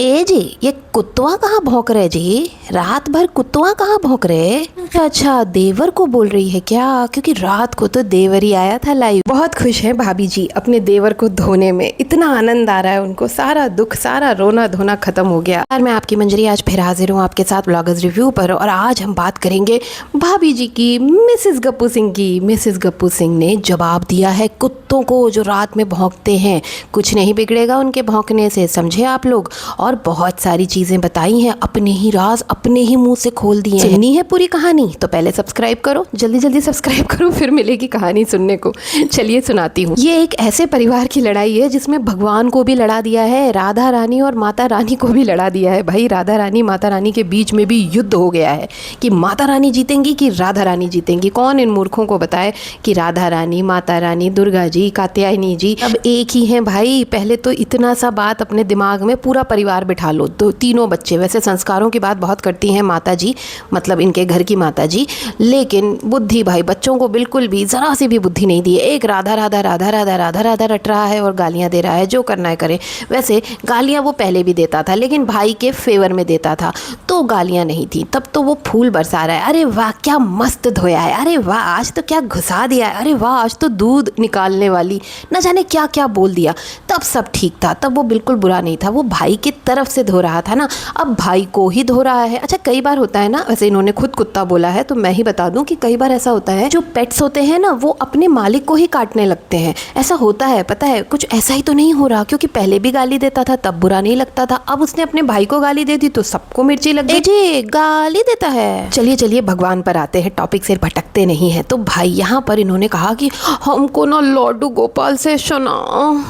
ए जी, ये कुत्तवा कहाँ भौंक रहे जी? रात भर कुत्तवा कहाँ भौंक रहे? अच्छा, देवर को बोल रही है क्या? क्योंकि रात को तो देवर ही आया था लाइव। बहुत खुश है भाभी जी अपने देवर को धोने में, इतना आनंद आ रहा है उनको, सारा दुख सारा रोना धोना खत्म हो गया। यार मैं आपकी मंजरी आज फिर हाजिर हूँ आपके साथ ब्लॉगर्स रिव्यू पर, और आज हम बात करेंगे भाभी जी की, मिसेस गप्पू सिंह की। मिसेस गप्पू सिंह ने जवाब दिया है कुत्तों को जो रात में भौंकते हैं। कुछ नहीं बिगड़ेगा उनके भौंकने से, समझे आप लोग। और बहुत सारी चीजें बताई हैं, अपने ही राज अपने ही मुंह से खोल दिए हैं। सुननी है पूरी कहानी तो पहले सब्सक्राइब करो, जल्दी जल्दी सब्सक्राइब करो, फिर मिलेगी कहानी सुनने को। चलिए सुनाती हूँ। ये एक ऐसे परिवार की लड़ाई है जिसमें भगवान को भी लड़ा दिया है, राधा रानी और माता रानी को भी लड़ा दिया है। भाई राधा रानी माता रानी के बीच में भी युद्ध हो गया है कि माता रानी जीतेंगी कि राधा रानी जीतेंगी। कौन इन मूर्खों को बताए कि राधा रानी, माता रानी, दुर्गा जी, कात्यायनी जी अब एक ही हैं भाई। पहले तो इतना सा बात अपने दिमाग में पूरा परिवार बिठा लो। तो तीनों बच्चे, वैसे संस्कारों की बात बहुत करती हैं माता जी, मतलब इनके घर की माता जी, लेकिन बुद्धि भाई बच्चों को बिल्कुल भी जरा सी भी बुद्धि नहीं दी है। एक राधा राधा राधा राधा राधा राधा रट रहा है और गालियां दे रहा है, जो करना है करे। वैसे गालियां वो पहले भी देता था लेकिन भाई के फेवर में देता था, तो गालियां नहीं थी। तब तो वो फूल बरसा रहा है, अरे वाह क्या मस्त धोया है, अरे वाह आज तो क्या घुसा दिया है, अरे वाह आज तो दूध निकालने वाली, न जाने क्या क्या बोल दिया। तब सब ठीक था, तब वो बिल्कुल बुरा नहीं था। वो भाई की तरफ से धो रहा था ना, अब भाई को ही धो रहा है। अच्छा कई बार होता है ना, वैसे इन्होंने खुद कुत्ता बोला है तो मैं ही बता दूं कि कई बार ऐसा होता है जो पेट्स होते हैं ना वो अपने मालिक को ही काटने लगते हैं। ऐसा होता है, पता है कुछ ऐसा ही तो नहीं हो रहा, क्योंकि पहले भी गाली देता था तब बुरा नहीं लगता था, अब उसने अपने भाई को गाली दे दी तो सबको मिर्ची लग गई। जी गाली देता है। चलिए चलिए भगवान पर आते हैं, टॉपिक से भटकते नहीं है। तो भाई यहाँ पर इन्होंने कहा कि हमको ना लड्डू गोपाल से शना,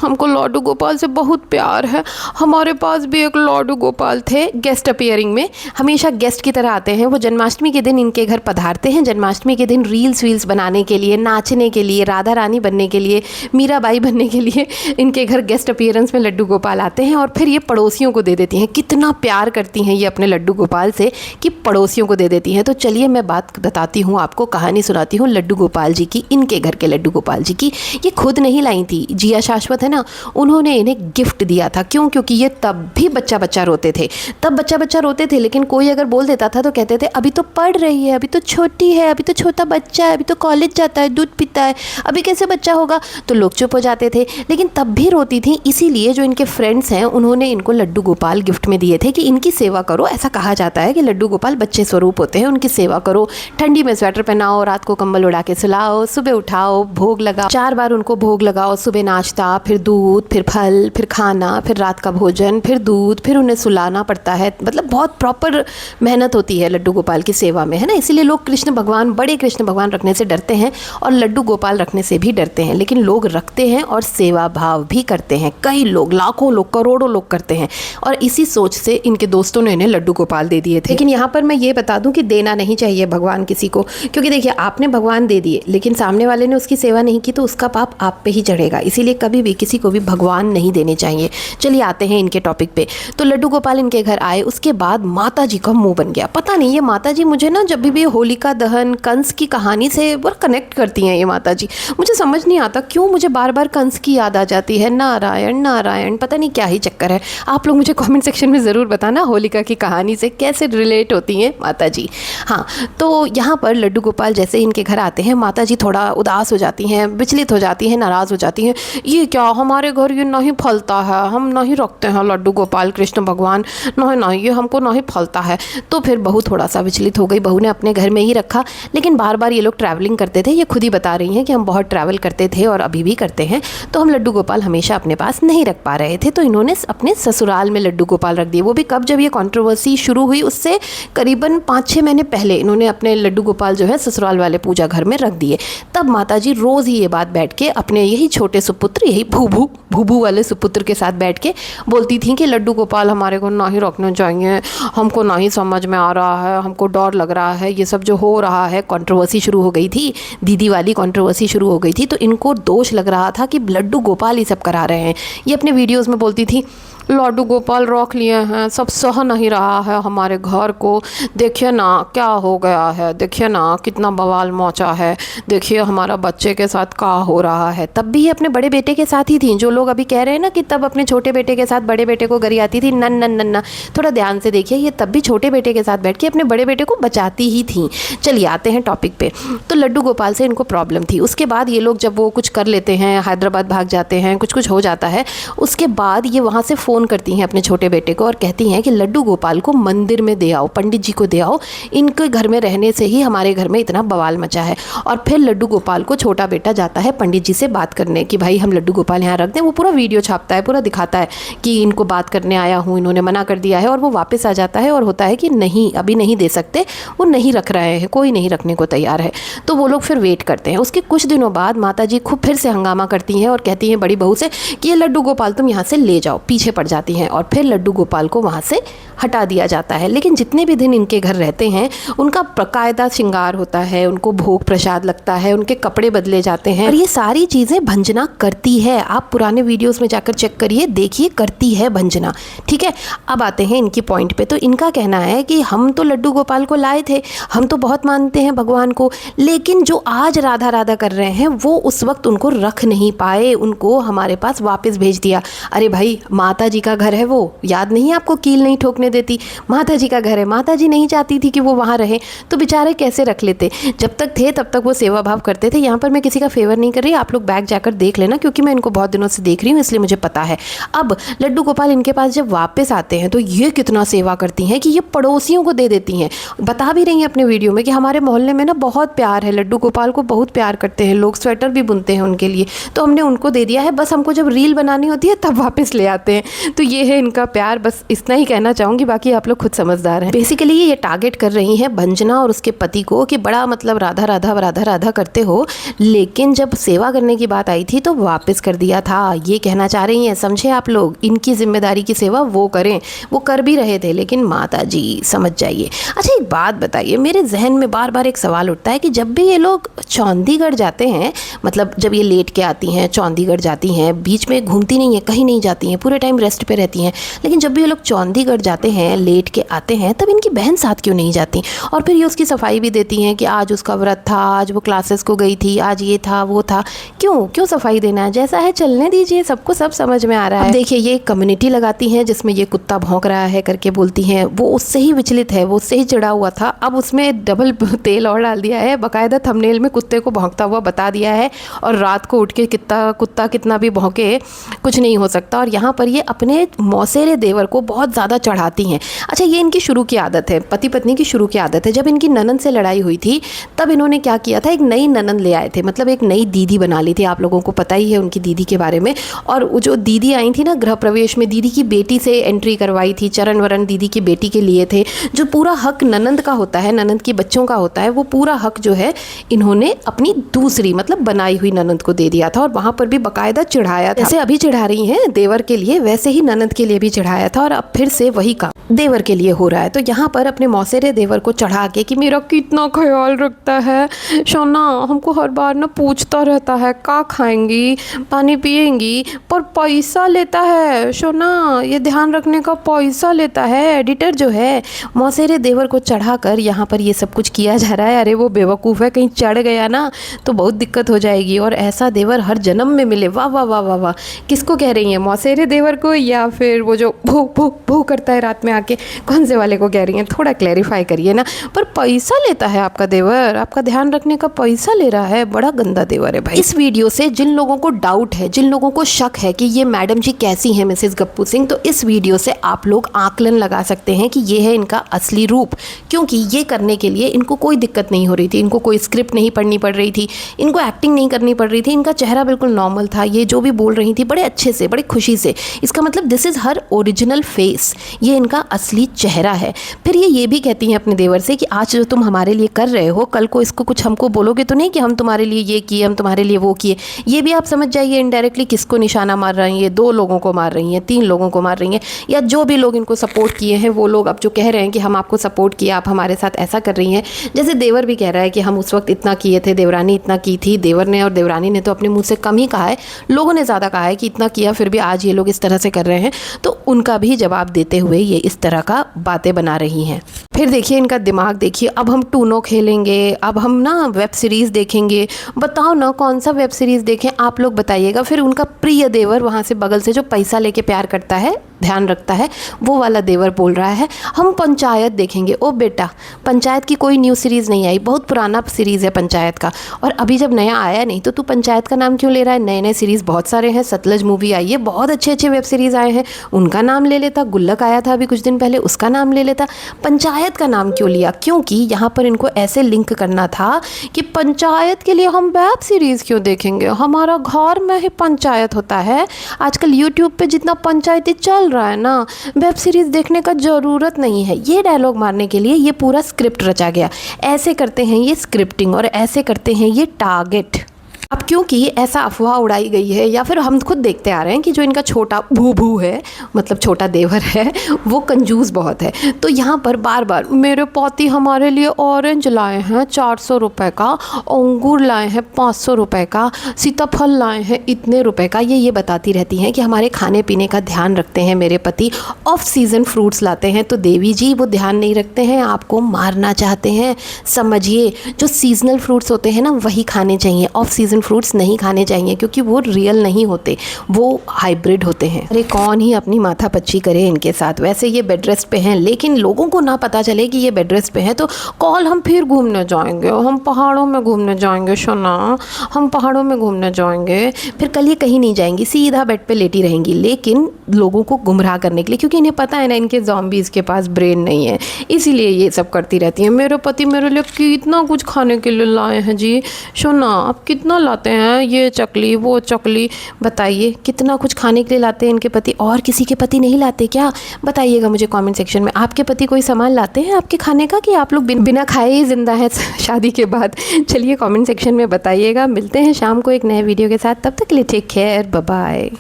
हमको लड्डू गोपाल से बहुत प्यार है, हमारे पास भी एक लड्डू गोपाल थे। गेस्ट अपीयरिंग में हमेशा गेस्ट की तरह आते हैं वो। जन्माष्टमी के दिन इनके घर पधारते हैं, जन्माष्टमी के दिन रील्स वील्स बनाने के लिए, नाचने के लिए, राधा रानी बनने के लिए, मीराबाई बनने के लिए इनके घर गेस्ट अपीयरेंस में लड्डू गोपाल आते हैं और फिर ये पड़ोसियों को दे देती हैं। कितना प्यार करती हैं ये अपने लड्डू गोपाल से कि पड़ोसियों को दे देती हैं। तो चलिए मैं बात बताती हूँ आपको, कहानी सुनाती हूँ लड्डू गोपाल जी की, इनके घर के लड्डू गोपाल जी की। ये खुद नहीं लाई थी, जिया शाश्वत है ना, उन्होंने इन्हें गिफ्ट दिया था। क्यों? क्योंकि ये तब भी बच्चा बच्चा रोते थे, तब बच्चा बच्चा रोते थे, लेकिन कोई अगर बोल देता था तो कहते थे अभी तो पढ़ रही है, अभी तो छोटी है, अभी तो छोटा बच्चा है, अभी तो कॉलेज जाता है, दूध पीता है, अभी कैसे बच्चा होगा, तो लोग चुप हो जाते थे। लेकिन तब भी रोती थी, इसीलिए जो इनके फ्रेंड्स हैं उन्होंने इनको लड्डू गोपाल गिफ्ट में दिए थे कि इनकी सेवा करो। ऐसा कहा जाता है कि लड्डू गोपाल बच्चे स्वरूप होते हैं, उनकी सेवा करो, ठंडी में स्वेटर पहनाओ, रात को कंबल उड़ा के सुलाओ, सुबह उठाओ, भोग लगाओ, 4 बार उनको भोग लगाओ, सुबह नाश्ता, फिर दूध, फिर फल, फिर खाना, फिर रात का भोजन, फिर दूध, फिर उन्हें सुलाना पड़ता है। मतलब बहुत प्रॉपर मेहनत होती है लड्डू गोपाल की सेवा में, है ना। इसीलिए लोग कृष्ण भगवान, बड़े कृष्ण भगवान रखने से डरते हैं और लड्डू गोपाल रखने से भी डरते हैं, लेकिन लोग रखते हैं और सेवा भाव भी करते हैं। कई लोग, लाखों लोग, करोड़ों लोग करते हैं, और इसी सोच से इनके दोस्तों ने इन्हें लड्डू गोपाल दे दिए थे। लेकिन यहाँ पर मैं ये बता दूं कि देना नहीं चाहिए भगवान किसी को, क्योंकि देखिए आपने भगवान दे दिए लेकिन सामने वाले ने उसकी सेवा नहीं की तो उसका पाप आप पे ही चढ़ेगा। इसीलिए कभी भी किसी को भी भगवान नहीं देने चाहिए। चलिए आते हैं इनके टॉपिक पे। तो लड्डू गोपाल इनके घर आए, उसके बाद माता जी का मुंह बन गया। पता नहीं ये माता जी मुझे ना जब भी होलिका दहन, कंस की कहानी से वो कनेक्ट करती हैं ये माता जी। मुझे समझ नहीं आता क्यों मुझे बार बार कंस की याद आ जाती है। नारायण नारायण, पता नहीं क्या ही चक्कर है। आप लोग मुझे कमेंट सेक्शन में ज़रूर बताना होलिका की कहानी से कैसे रिलेट होती हैं माता जी। हाँ, तो यहाँ पर लड्डू गोपाल जैसे इनके घर आते हैं, माता जी थोड़ा उदास हो जाती हैं, विचलित हो जाती हैं, नाराज़ हो जाती हैं। ये क्या, हमारे घर ये नहीं फलता है, हम नहीं रखते हैं लड्डू गोपाल कृष्ण भगवान, नहीं नहीं ये हमको नहीं फलता है। तो फिर बहू थोड़ा सा विचलित हो गई, बहू ने अपने घर में ही रखा। लेकिन बार बार ये लोग ट्रैवलिंग करते थे, ये खुद ही बता रही हैं कि हम बहुत ट्रैवल करते थे और अभी भी करते हैं, तो हम लड्डू गोपाल हमेशा अपने पास नहीं रख पा रहे थे, तो इन्होंने अपने ससुराल में लड्डू गोपाल रख दिए। वो भी कब, जब ये कंट्रोवर्सी शुरू हुई उससे करीबन 5-6 महीने पहले इन्होंने अपने लड्डू गोपाल जो है ससुराल वाले पूजा घर में रख दिए। तब माता जी रोज़ ही ये बात बैठ के अपने यही छोटे सुपुत्र, यही भूभू वाले सुपुत्र के साथ बैठ के बोलती थी कि लड्डू गोपाल हमारे को नहीं रखना चाहिए, हमको नहीं समझ में आ रहा है, हमको डर लग रहा है, ये सब जो हो रहा है। कंट्रोवर्सी शुरू हो गई थी, दीदी वाली कंट्रोवर्सी शुरू हो गई थी, तो इनको दोष लग रहा था कि लड्डू गोपाल ये सब करा रहे हैं। ये अपने वीडियोज़ में बोलती थी लाडू गोपाल रख लिए हैं, सब सह नहीं रहा है हमारे घर को। देखिए ना क्या हो गया है, देखिए ना कितना बवाल मचा है, देखिए हमारा बच्चे के साथ क्या हो रहा है। तब भी ये अपने बड़े बेटे के साथ ही थी। जो लोग अभी कह रहे हैं ना कि तब अपने छोटे बेटे के साथ बड़े बेटे को गरी आती थी, नन नन नन्ना, थोड़ा ध्यान से देखिए, ये तब भी छोटे बेटे के साथ बैठ के अपने बड़े बेटे को बचाती ही थी। चलिए आते हैं टॉपिक पे। तो लड्डू गोपाल से इनको प्रॉब्लम थी। उसके बाद ये लोग जब वो कुछ कर लेते हैं, हैदराबाद भाग जाते हैं, कुछ कुछ हो जाता है, उसके बाद ये वहाँ से फ़ोन करती हैं अपने छोटे बेटे को और कहती हैं कि लड्डू गोपाल को मंदिर में दे आओ, पंडित जी को दे आओ, इनके घर में रहने से ही हमारे घर में इतना बवाल मचा है। और फिर लड्डू गोपाल को छोटा बेटा जाता है पंडित जी से बात करने कि भाई हम लड्डू गोपाल यहाँ रख दें। वो पूरा वीडियो छापता है, पूरा दिखाता है कि इनको बात करने आया हूँ, इन्होंने मना कर दिया है। और वो वापस आ जाता है और होता है कि नहीं, अभी नहीं दे सकते, वो नहीं रख रहे हैं, कोई नहीं रखने को तैयार है। तो वो लोग फिर वेट करते हैं। उसके कुछ दिनों बाद माता जी खूब फिर से हंगामा करती हैं और कहती हैं बड़ी बहू से कि ये लड्डू गोपाल तुम यहाँ से ले जाओ, पीछे पड़ जाती हैं। और फिर लड्डू गोपाल को वहाँ से हटा दिया जाता है। लेकिन जितने भी दिन इनके घर रहते हैं उनका बाकायदा श्रृंगार होता है, उनको भोग प्रसाद लगता है, उनके कपड़े बदले जाते हैं और ये सारी चीज़ें भंजना करती है। आप पुराने वीडियोस में जाकर चेक करिए, देखिए करती है भंजना। ठीक है, अब आते हैं इनकी पॉइंट पे। तो इनका कहना है कि हम तो लड्डू गोपाल को लाए थे, हम तो बहुत मानते हैं भगवान को, लेकिन जो आज राधा राधा कर रहे हैं वो उस वक्त उनको रख नहीं पाए, उनको हमारे पास वापस भेज दिया। अरे भाई, माता जी का घर है, वो याद नहीं आपको, कील नहीं ठोकने देती, माता जी का घर है, माता जी नहीं चाहती थी कि वो वहाँ रहे, तो बेचारे कैसे रख लेते। जब तक थे तब तक वो सेवा भाव करते थे। यहाँ पर मैं किसी का फेवर नहीं कर रही, आप लोग बैक जाकर देख लेना, क्योंकि मैं इनको बहुत दिनों से देख रही हूँ इसलिए मुझे पता है। अब लड्डू गोपाल इनके पास जब वापस आते हैं तो ये कितना सेवा करती हैं कि ये पड़ोसियों को दे देती हैं। बता भी रही हैं अपने वीडियो में कि हमारे मोहल्ले में ना बहुत प्यार है, लड्डू गोपाल को बहुत प्यार करते हैं लोग, स्वेटर भी बुनते हैं उनके लिए, तो हमने उनको दे दिया है, बस हमको जब रील बनानी होती है तब वापस ले आते हैं। तो ये है इनका प्यार, बस इतना ही कहना चाहूँगी, बाकी आप लोग खुद समझदार हैं। बेसिकली ये टारगेट कर रही हैं भंजना और उसके पति को कि बड़ा मतलब राधा राधा राधा राधा करते हो, लेकिन जब सेवा करने की बात आई थी तो वापस कर दिया था। ये कहना चाह रही हैं, समझे आप लोग, इनकी जिम्मेदारी की सेवा वो करें, वो कर भी रहे थे, लेकिन माता जी समझ जाइए। अच्छा एक बात बताइए, मेरे जहन में बार बार एक सवाल उठता है कि जब भी ये लोग चौंडीगढ़ जाते हैं, मतलब जब ये लेट के आती हैं चौंडीगढ़ जाती हैं, बीच में घूमती नहीं है, कहीं नहीं जाती हैं, पूरे टाइम रेस्ट पे रहती हैं, लेकिन जब भी ये लोग चौंडीगढ़ जाते हैं, लेट के आते हैं, तब इनकी बहन साथ क्यों नहीं जाती? और फिर ये उसकी सफाई भी देती हैं कि आज उसका व्रत था, आज वो क्लासेस को गई थी, आज ये था वो था। क्यों सफाई देना है? जैसा है चलने दीजिए, सबको सब समझ में आ रहा है। देखिए ये कम्युनिटी लगाती हैं जिसमें ये कुत्ता भौंक रहा है करके बोलती हैं, वो उससे ही विचलित है, वो उससे ही चिढ़ा हुआ था, अब उसमें डबल तेल और डाल दिया है, बाकायदा थंबनेल में कुत्ते को भौंकता हुआ बता दिया है, और रात को उठ के कुत्ता कितना भी भौंके कुछ नहीं हो सकता। और यहाँ पर ये अपने मौसेरे देवर को बहुत ज़्यादा चढ़ाती हैं। अच्छा ये इनकी शुरू की आदत है, पति पत्नी की शुरू की आदत है। जब इनकी ननंद से लड़ाई हुई थी तब इन्होंने क्या किया था, एक नई ननंद ले आए थे, मतलब एक नई दीदी बना ली थी। आप लोगों को पता ही है उनकी दीदी के बारे में। और जो दीदी आई थी ना गृह प्रवेश में, दीदी की बेटी से एंट्री करवाई थी, चरण वरण दीदी की बेटी के लिए थे। जो पूरा हक ननंद का होता है, ननंद के बच्चों का होता है, वो पूरा हक जो है इन्होंने अपनी दूसरी मतलब बनाई हुई ननंद को दे दिया था। और वहाँ पर भी बाकायदा चढ़ाया था, जैसे अभी चढ़ा रही हैं देवर के लिए, वैसे ही ननंद के लिए भी चढ़ाया था। और अब फिर से वही काम देवर के लिए हो रहा है। तो यहाँ पर अपने मौसेरे देवर को चढ़ा के कि मेरा कितना ख्याल रखता है सोना, हमको हर बार ना पूछता रहता है का खाएंगी, पानी पिएंगी, पर पैसा लेता है सोना, ये ध्यान रखने का पैसा लेता है। एडिटर जो है मौसेरे देवर को चढ़ाकर यहाँ पर ये सब कुछ किया जा रहा है। अरे वो बेवकूफ़ है, कहीं चढ़ गया ना तो बहुत दिक्कत हो जाएगी, और ऐसा देवर हर जन्म में मिले। वाह वाह वाह वाह वाह। किसको कह रही हैं, मौसेरे देवर को या फिर वो जो भू भू भू करता है रात में आके, कौन से वाले को कह रही हैं? थोड़ा क्लैरिफाई करिए ना। पर पैसा लेता है आपका देवर, आपका ध्यान रखने का पैसा ले रहा है, बड़ा गंदा देवर है भाई। इस वीडियो से जिन लोगों को डाउट है, जिन लोगों को शक है कि ये मैडम जी कैसी हैं मिसेस गप्पू सिंह, तो इस वीडियो से आप लोग आकलन लगा सकते हैं कि ये है इनका असली रूप। क्योंकि ये करने के लिए इनको कोई दिक्कत नहीं हो रही थी, इनको कोई स्क्रिप्ट नहीं पढ़नी पड़ रही थी, इनको एक्टिंग नहीं करनी पड़ रही थी, इनका चेहरा बिल्कुल नॉर्मल था, ये जो भी बोल रही थी बड़े अच्छे से, बड़ी खुशी से। इसका मतलब this is her original face, ये इनका असली चेहरा है। फिर ये भी कहती हैं अपने देवर से कि आज जो तुम हमारे लिए कर रहे हो, कल को इसको कुछ हमको बोलोगे तो नहीं कि हम तुम्हारे लिए ये किए, हम तुम्हारे लिए वो किए। ये भी आप समझ जाइए इनडायरेक्टली किसको निशाना मार रही है, 2 लोगों को मार रही हैं, 3 लोगों को मार रही हैं, या जो भी लोग इनको सपोर्ट किए हैं वो लोग अब जो कह रहे हैं कि हम आपको सपोर्ट किया, आप हमारे साथ ऐसा कर रही हैं। जैसे देवर भी कह रहा है कि हम उस वक्त इतना किए थे, देवरानी इतना की थी। देवर ने और देवरानी ने तो अपने मुँह से कम ही कहा है, लोगों ने ज़्यादा कहा है कि इतना किया, फिर भी आज ये लोग इस तरह से से कर रहे हैं, तो उनका भी जवाब देते हुए ये इस तरह का बातें बना रही हैं। फिर देखिए इनका दिमाग देखिए, अब हम टूनो खेलेंगे, अब हम ना वेब सीरीज़ देखेंगे, बताओ ना कौन सा वेब सीरीज़ देखें, आप लोग बताइएगा। फिर उनका प्रिय देवर वहाँ से बगल से जो पैसा लेके प्यार करता है, ध्यान रखता है, वो वाला देवर बोल रहा है हम पंचायत देखेंगे। ओ बेटा, पंचायत की कोई न्यू सीरीज़ नहीं आई, बहुत पुराना सीरीज़ है पंचायत का, और अभी जब नया आया नहीं तो तू पंचायत का नाम क्यों ले रहा है? नए नए सीरीज़ बहुत सारे हैं, सतलज मूवी आई है, बहुत अच्छे अच्छे वेब सीरीज़ आए हैं, उनका नाम ले लेता। गुल्लक आया था अभी कुछ दिन पहले, उसका नाम ले लेता। पंचायत का नाम क्यों लिया? क्योंकि यहाँ पर इनको ऐसे लिंक करना था कि पंचायत के लिए हम वेब सीरीज़ क्यों देखेंगे, हमारा घर में ही पंचायत होता है। आजकल यूट्यूब पे जितना पंचायती चल रहा है ना, वेब सीरीज़ देखने का ज़रूरत नहीं है। ये डायलॉग मारने के लिए ये पूरा स्क्रिप्ट रचा गया। ऐसे करते हैं ये स्क्रिप्टिंग और ऐसे करते हैं ये टारगेट। अब क्योंकि ऐसा अफवाह उड़ाई गई है, या फिर हम खुद देखते आ रहे हैं कि जो इनका छोटा भू है, मतलब छोटा देवर है, वो कंजूस बहुत है। तो यहाँ पर बार बार मेरे पति हमारे लिए ऑरेंज लाए हैं 400 रुपये का, अंगूर लाए हैं 500 रुपये का, सीताफल लाए हैं इतने रुपए का, ये बताती रहती हैं कि हमारे खाने पीने का ध्यान रखते हैं मेरे पति। ऑफ सीज़न फ्रूट्स लाते हैं तो देवी जी वो ध्यान नहीं रखते हैं, आपको मारना चाहते हैं। समझिए, जो सीजनल फ्रूट्स होते हैं ना वही खाने चाहिए, ऑफ सीज़न फ्रूट्स नहीं खाने चाहिए, क्योंकि वो रियल नहीं होते, वो हाइब्रिड होते हैं। अरे कौन ही अपनी माथा पच्ची करे इनके साथ। वैसे ये बेड रेस्ट पे हैं, लेकिन लोगों को ना पता चले कि ये बेड रेस्ट पे हैं, तो कॉल हम फिर घूमने जाएंगे, हम पहाड़ों में घूमने जाएंगे सोना, हम पहाड़ों में घूमने जाएंगे। फिर कल ये कहीं नहीं जाएंगी, सीधा बेड पे लेटी रहेंगी, लेकिन लोगों को गुमराह करने के लिए, क्योंकि इन्हें पता है ना इनके ज़ॉम्बीज़ के पास ब्रेन नहीं है, इसीलिए ये सब करती रहती हैं। मेरे पति मेरे लिए कितना कुछ खाने के लिए लाए हैं जी, सोना आप कितना लाते हैं, ये चकली वो चकली, बताइए कितना कुछ खाने के लिए लाते हैं इनके पति। और किसी के पति नहीं लाते क्या? बताइएगा मुझे कमेंट सेक्शन में। आपके पति कोई सामान लाते हैं आपके खाने का, कि आप लोग बिना खाए ही जिंदा है शादी के बाद? चलिए कमेंट सेक्शन में बताइएगा। मिलते हैं शाम को एक नए वीडियो के साथ, तब तक के लिए टेक केयर, बाय बाय।